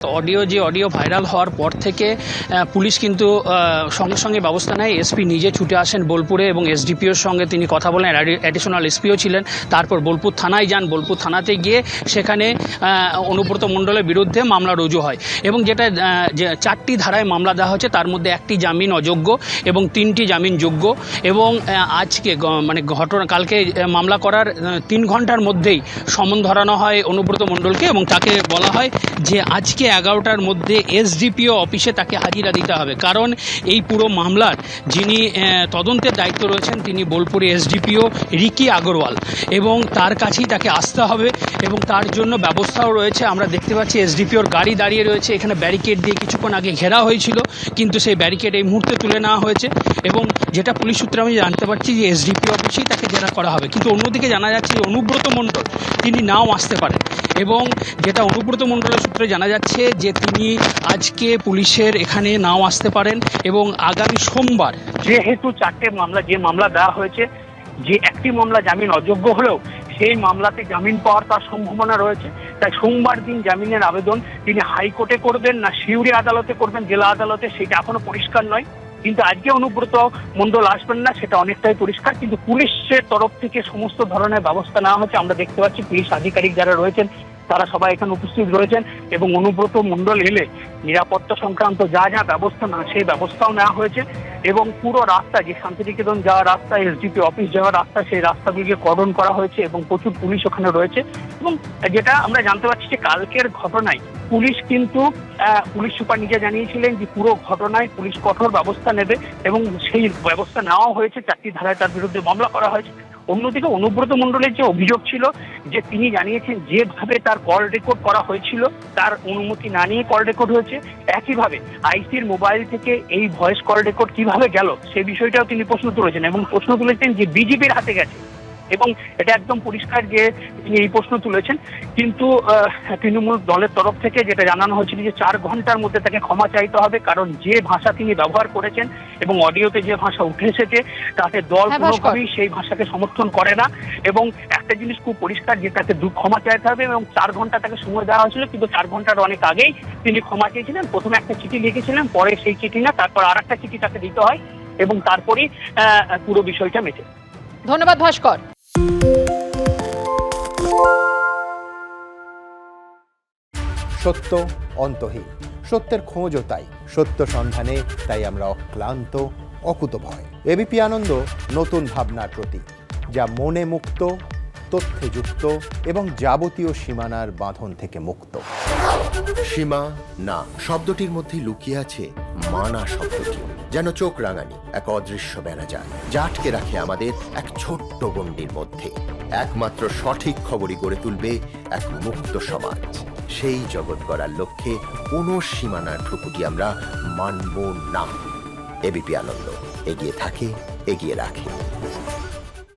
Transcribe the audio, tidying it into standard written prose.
Audio viral হওয়ার পর থেকে পুলিশ কিন্তু সঙ্গে সঙ্গে ব্যবস্থা নেয়। এসপি নিজে ছুটে আসেন বোলপুরে এবং এসডিপিওর সঙ্গে তিনি কথা বলেন, অ্যাডিশনাল এসপিও ছিলেন। তারপর বোলপুর থানায় যান, বোলপুর থানাতে গিয়ে সেখানে অনুব্রত মণ্ডলের বিরুদ্ধে মামলা রুজু হয় এবং যেটা 4টি ধারায় মামলা দেওয়া হয়েছে, তার মধ্যে 1টি জামিন অযোগ্য এবং 3টি জামিন যোগ্য। এবং আজকে কালকে মামলা করার 3 ঘন্টার মধ্যেই সমন ধরানো হয় অনুব্রত মণ্ডলকে এবং তাকে বলা হয় যে আজকে 11টার মধ্যে এসডিপিও অফিসে তাকে হাজিরা দিতে হবে। কারণ এই পুরো মামলার যিনি তদন্তের দায়িত্ব রয়েছেন তিনি বোলপুরে এসডিপিও রিকি আগরওয়াল, এবং তার কাছেই তাকে আসতে হবে এবং তার জন্য ব্যবস্থাও রয়েছে। আমরা দেখতে পাচ্ছি এসডিপিওর গাড়ি দাঁড়িয়ে রয়েছে, এখানে ব্যারিকেড দিয়ে কিছুক্ষণ আগে ঘেরা হয়েছিল, কিন্তু সেই ব্যারিকেড এই মুহূর্তে তুলে নেওয়া হয়েছে এবং যেটা পুলিশ সূত্রে আমি জানতে পারছি যে এসডিপিও অফিসেই তাকে জেরা করা হবে। কিন্তু অন্যদিকে জানা যাচ্ছে অনুব্রত মণ্ডল তিনি নাও আসতে পারেন এবং যেটা অনুব্রত মণ্ডলের সূত্রে জানা যাচ্ছে যে তিনি আজকে পুলিশের এখানে নাও আসতে পারেন এবং আগামী সোমবার যেহেতু 4টে মামলা মামলা দেওয়া হয়েছে, যে একটি মামলা জামিন অযোগ্য হলেও সেই মামলাতে জামিন পাওয়ার তার সম্ভাবনা রয়েছে। তাই সোমবার দিন জামিনের আবেদন তিনি হাইকোর্টে করবেন না সিউড়ি আদালতে করবেন, জেলা আদালতে, সেটা এখনো পরিষ্কার নয়। কিন্তু আজকে অনুব্রত মণ্ডল আসবেন না সেটা অনেকটাই পরিষ্কার। কিন্তু পুলিশের তরফ থেকে সমস্ত ধরনের ব্যবস্থা নেওয়া হচ্ছে। আমরা দেখতে পাচ্ছি পুলিশ আধিকারিক যারা রয়েছেন তারা সবাই এখানে উপস্থিত রয়েছেন এবং অনুব্রত মণ্ডল এলে নিরাপত্তা সংক্রান্ত যা যা ব্যবস্থা না সেই ব্যবস্থাও নেওয়া হয়েছে এবং পুরো রাস্তা যে শান্তিনিকেতন যাওয়ার রাস্তা, এসডিপি অফিস যাওয়ার রাস্তা, সেই রাস্তাগুলিকে কর্ডন করা হয়েছে এবং প্রচুর পুলিশ ওখানে রয়েছে। এবং যেটা আমরা জানতে পারছি যে কালকের ঘটনায় পুলিশ কিন্তু পুলিশ সুপার নিজে জানিয়েছিলেন যে পুরো ঘটনায় পুলিশ কঠোর ব্যবস্থা নেবে এবং সেই ব্যবস্থা নেওয়া হয়েছে। 4টি ধারায় তার বিরুদ্ধে মামলা করা হয়েছে। অন্যদিকে অনুব্রত মণ্ডলের যে অভিযোগ ছিল যে তিনি জানিয়েছেন যেভাবে তার কল রেকর্ড করা হয়েছিল তার অনুমতি না নিয়ে কল রেকর্ড হয়েছে, একইভাবে আইসির মোবাইল থেকে এই ভয়েস কল রেকর্ড কিভাবে গেল সে বিষয়টাও তিনি প্রশ্ন তুলেছেন এবং প্রশ্ন তুলেছেন যে বিজেপির হাতে গেছে এবং এটা একদম পরিষ্কার যে তিনি এই প্রশ্ন তুলেছেন। কিন্তু তৃণমূল দলের তরফ থেকে যেটা জানানো হয়েছিল যে 4 ঘন্টার মধ্যে তাকে ক্ষমা চাইতে হবে, কারণ যে ভাষা তিনি ব্যবহার করেছেন এবং অডিওতে যে ভাষা উঠে এসেছে তাতে দল কোনোভাবেই সেই ভাষাকে সমর্থন করে না। এবং একটা জিনিস খুব পরিষ্কার যে তাকে ক্ষমা চাইতে হবে এবং 4 ঘন্টা তাকে সময় দেওয়া হয়েছিল, কিন্তু 4 ঘন্টার অনেক আগেই তিনি ক্ষমা চেয়েছিলেন। প্রথমে একটা চিঠি লিখেছিলেন, পরে সেই চিঠি না তারপর আরেকটা চিঠি তাকে দিতে হয় এবং তারপরেই পুরো বিষয়টা মেটে। ধন্যবাদ ভাস্কর। সত্য অন্তহীন, সত্যের খোঁজও তাই, সত্য সন্ধানে তাই আমরা অক্লান্ত, অকুতভয়। এবিপি আনন্দ নতুন ভাবনার প্রতীক, যা মনে মুক্ত, তথ্যে যুক্ত এবং যাবতীয় সীমানার বাঁধন থেকে মুক্ত। সীমা না শব্দটির মধ্যে লুকিয়ে আছে মানা শব্দটি, যেন চোখ রাঙানি এক অদৃশ্য বেড়াজাল যা আটকে রাখে আমাদের এক ছোট্ট গণ্ডির মধ্যে। একমাত্র সঠিক খবরই গড়ে তুলবে এক মুক্ত সমাজ। সেই জগৎ গড়ার লক্ষ্যে কোনো সীমানার ঠুকুটি আমরা মানব না। এবিপি আনন্দ এগিয়ে থাকে, এগিয়ে রাখে।